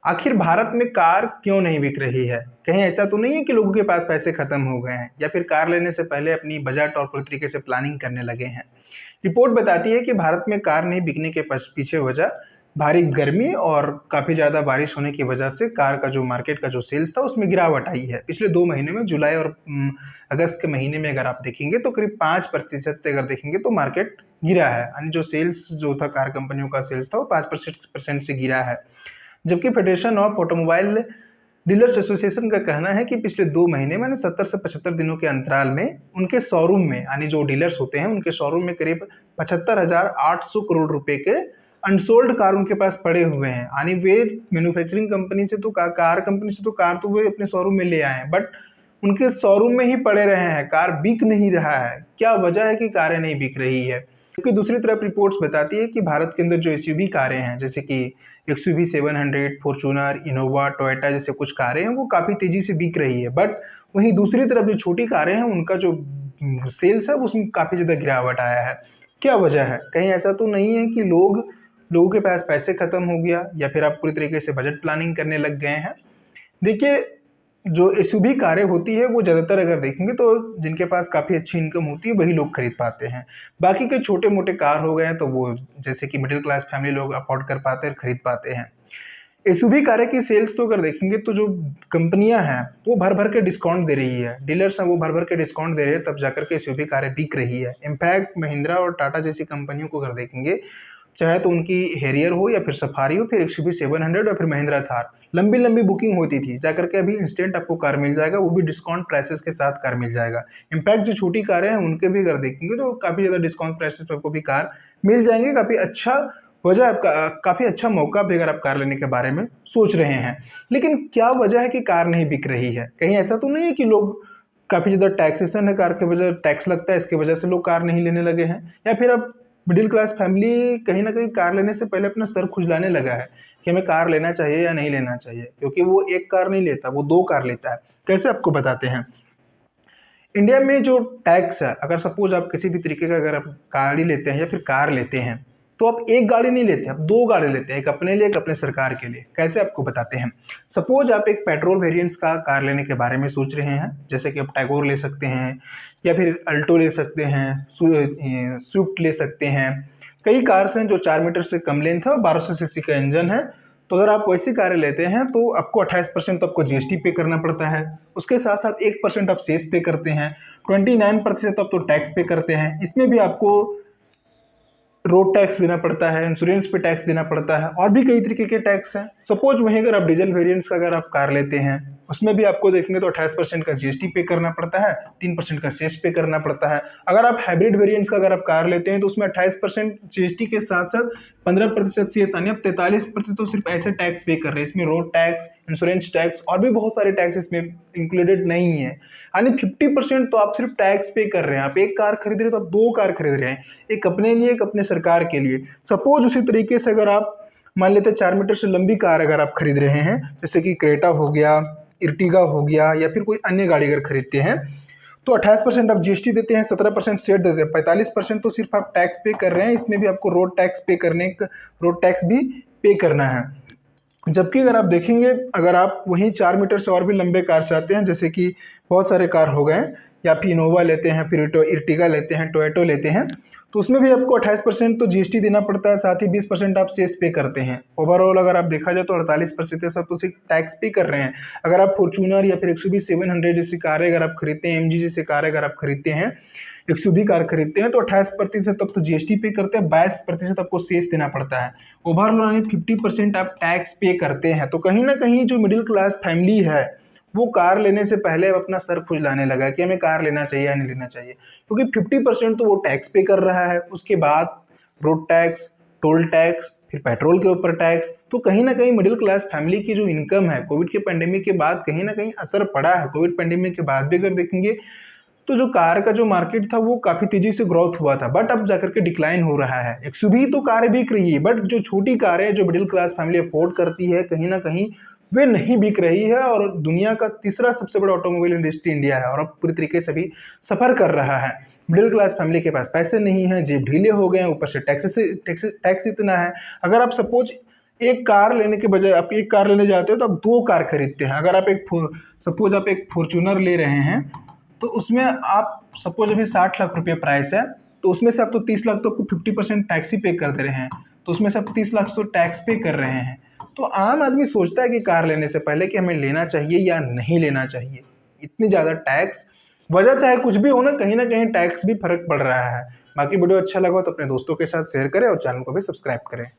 आखिर भारत में कार क्यों नहीं बिक रही है? कहीं ऐसा तो नहीं है कि लोगों के पास पैसे खत्म हो गए हैं या फिर कार लेने से पहले अपनी बजट और पूरी तरीके से प्लानिंग करने लगे हैं। रिपोर्ट बताती है कि भारत में कार नहीं बिकने के पीछे वजह भारी गर्मी और काफ़ी ज़्यादा बारिश होने की वजह से कार का जो मार्केट का जो सेल्स था उसमें गिरावट आई है। पिछले 2 महीने में जुलाई और अगस्त के महीने में अगर आप देखेंगे तो करीब 5% अगर देखेंगे तो मार्केट गिरा है, यानी जो सेल्स जो था कार कंपनियों का सेल्स था वो 5% से गिरा है। जबकि federation of automobile dealers association का कहना है कि पिछले 2 महीने में 70 से 75 दिनों के अंतराल में उनके शोरूम में, यानी जो डीलर्स होते हैं उनके शोरूम में करीब 75,800 करोड़ रुपए के अनसोल्ड कार उनके पास पड़े हुए हैं। यानी वे मैन्युफैक्चरिंग कंपनी से तो कार कंपनी से तो कार तो वे अपने शोरूम में ले आए हैं, बट उनके शोरूम में ही पड़े रहे हैं, कार बिक नहीं रहा है। क्या वजह है कि कारें नहीं बिक रही है? क्योंकि दूसरी तरफ रिपोर्ट्स बताती है कि भारत के अंदर जो एसयूवी कारें हैं, जैसे कि एक्सयूवी 700, फॉर्च्यूनर, इनोवा, टोयोटा जैसे कुछ कारें हैं, वो काफ़ी तेज़ी से बिक रही है। बट वहीं दूसरी तरफ जो छोटी कारें हैं उनका जो सेल्स है उसमें काफ़ी ज़्यादा गिरावट आया है। क्या वजह है? कहीं ऐसा तो नहीं है कि लोगों के पास पैसे खत्म हो गया या फिर आप पूरी तरीके से बजट प्लानिंग करने लग गए हैं? देखिए, जो एसयूवी कारें होती है वो ज़्यादातर अगर देखेंगे तो जिनके पास काफ़ी अच्छी इनकम होती है वही लोग खरीद पाते हैं। बाकी के छोटे-मोटे कार हो गए हैं तो वो जैसे कि मिडिल क्लास फैमिली लोग अफोर्ड कर पाते हैं, खरीद पाते हैं। एसयूवी कारें की सेल्स तो अगर देखेंगे तो जो कंपनियां हैं वो भर-भर के डिस्काउंट दे रही है, डीलर्स हैं वो भर-भर के डिस्काउंट दे रहे हैं, तब जाकर के एसयूवी कारें बिक रही है। इनफैक्ट महिंद्रा और टाटा जैसी कंपनियों को अगर देखेंगे, चाहे तो उनकी हैरियर हो या फिर सफारी हो, फिर एक्सयूवी 700 और फिर महिंद्रा थार, लंबी-लंबी बुकिंग होती थी, जाकर के अभी इंस्टेंट आपको कार मिल जाएगा, वो भी डिस्काउंट प्राइसेस के साथ कार मिल जाएगा। इनफैक्ट जो छोटी कारें हैं उनके भी अगर देखेंगे तो काफ़ी ज़्यादा डिस्काउंट प्राइसेस पे आपको भी कार मिल जाएंगे। काफ़ी अच्छा वजह आपका काफ़ी अच्छा मौका भी अगर आप कार लेने के बारे में सोच रहे हैं। लेकिन क्या वजह है कि कार नहीं बिक रही है? कहीं ऐसा तो नहीं है कि लोग काफ़ी ज़्यादा टैक्सेशन है, कार के वजह टैक्स लगता है, इसकी वजह से लोग कार नहीं लेने लगे हैं? या फिर अब मिडिल क्लास फैमिली कहीं न कहीं कार लेने से पहले अपना सर खुजलाने लगा है कि हमें कार लेना चाहिए या नहीं लेना चाहिए? क्योंकि वो 1 कार नहीं लेता, वो 2 कार लेता है। कैसे आपको बताते हैं। इंडिया में जो टैक्स है, अगर सपोज़ आप किसी भी तरीके का अगर आप गाड़ी लेते हैं या फिर कार लेते हैं, तो आप 1 गाड़ी नहीं लेते, आप 2 गाड़ी लेते हैं, एक अपने लिए, एक अपने सरकार के लिए। कैसे आपको बताते हैं। सपोज़ आप एक पेट्रोल वेरिएंट्स का कार लेने के बारे में सोच रहे हैं, जैसे कि आप टैगोर ले सकते हैं या फिर अल्टो ले सकते हैं, स्विफ्ट ले सकते हैं। कई कार्स हैं जो 4 मीटर से कम लेंथ है और 1200 सीसी का इंजन है। तो अगर आप वैसी कारें लेते हैं तो आपको 28% तो आपको जीएसटी पे करना पड़ता है। उसके साथ-साथ 1% आप सेस पे करते हैं, 29% आप तो टैक्स पे करते हैं। इसमें भी आपको रोड टैक्स देना पड़ता है, इंश्योरेंस पे टैक्स देना पड़ता है और भी कई तरीके के टैक्स हैं। सपोज वहीं अगर आप डीजल वेरिएंट्स का अगर आप कार लेते हैं, उसमें भी आपको देखेंगे तो 28% का जीएसटी पे करना पड़ता है, 3% का सेस पे करना पड़ता है। अगर आप हाइब्रिड वेरिएंट्स का अगर आप कार लेते हैं तो उसमें 28% जीएसटी के साथ-साथ 15% सेस, यानी आप 43% तो सिर्फ ऐसे टैक्स पे कर रहे हैं। इसमें रोड टैक्स, इंश्योरेंस टैक्स और भी बहुत सारे टैक्स इसमें इंक्लूडेड नहीं है। यानी 50% तो आप सिर्फ टैक्स पे कर रहे हैं। आप 1 कार खरीद रहे हैं तो आप 2 कार खरीद रहे हैं, एक अपने लिए, एक अपने सरकार के लिए। सपोज उसी तरीके से अगर आप मान लेते हैं 4 मीटर से लंबी कार अगर आप खरीद रहे हैं, जैसे कि क्रेटा हो गया, इर्टिगा हो गया या फिर कोई अन्य गाड़ी अगर खरीदते हैं, तो 28% आप जीएसटी देते हैं, 17% सेट देते हैं, 45% तो सिर्फ आप टैक्स पे कर रहे हैं। इसमें भी आपको रोड टैक्स भी पे करना है। जबकि अगर आप देखेंगे, अगर आप वहीं 4 मीटर से और भी लंबे कार चाहते हैं, जैसे कि बहुत सारे कार हो गए, या फिर इनोवा लेते हैं, फिर इर्टिगा लेते हैं, टोयोटो लेते हैं, तो उसमें भी आपको 28% तो जीएसटी देना पड़ता है, साथ ही 20% आप सेस पे करते हैं। ओवरऑल अगर आप देखा जाए तो 48% आप तो सिर्फ टैक्स पे कर रहे हैं। अगर आप फॉर्च्यूनर या फिर एक्सयूवी 700 जैसी कारें अगर आप खरीदते हैं, एमजी जैसी कारें अगर आप खरीदते हैं, एक्सयूवी कार खरीदते हैं, तो 28% तब तो जीएसटी पे करते हैं, 22% आपको सेस देना पड़ता है। ओवरऑल 50% आप टैक्स पे करते हैं। तो कहीं ना कहीं जो मिडिल क्लास फैमिली है वो कार लेने से पहले अपना सर खुजलाने लगा कि हमें कार लेना चाहिए या नहीं लेना चाहिए, क्योंकि 50% तो वो टैक्स पे कर रहा है, उसके बाद रोड टैक्स, टोल टैक्स, फिर पेट्रोल के ऊपर टैक्स। तो कहीं ना कहीं मिडिल क्लास फैमिली की जो इनकम है, कोविड के पेंडेमिक के बाद कहीं ना कहीं असर पड़ा है। कोविड पेंडेमिक के बाद भी अगर देखेंगे तो जो कार का जो मार्केट था वो काफी तेजी से ग्रोथ हुआ था, बट अब जाकर के डिक्लाइन हो रहा है। एक्सयूवी तो कारें बिक रही है, बट जो छोटी कारें जो मिडिल क्लास फैमिली अफोर्ड करती है, कहीं ना कहीं वे नहीं बिक रही है। और दुनिया का तीसरा सबसे बड़ा ऑटोमोबाइल इंडस्ट्री इंडिया है और अब पूरी तरीके से भी सफर कर रहा है। मिडिल क्लास फैमिली के पास पैसे नहीं है, जेब ढीले हो गए हैं, ऊपर से टैक्स इतना है। अगर आप सपोज एक कार लेने के बजाय आप एक कार लेने जाते हो तो आप 2 कार खरीदते हैं। अगर आप सपोज आप एक फॉर्च्यूनर ले रहे हैं, तो उसमें आप सपोज अभी 60 लाख रुपये प्राइस है, तो उसमें से आप तो 30 लाख तो आपको 50% टैक्स ही पे कर दे रहे हैं, तो उसमें से आप 30 लाख तो टैक्स पे कर रहे हैं। तो आम आदमी सोचता है कि कार लेने से पहले कि हमें लेना चाहिए या नहीं लेना चाहिए। इतनी ज़्यादा टैक्स, वजह चाहे कुछ भी हो ना कहीं टैक्स भी फर्क पड़ रहा है। बाकी वीडियो अच्छा लगा तो अपने दोस्तों के साथ शेयर करें और चैनल को भी सब्सक्राइब करें।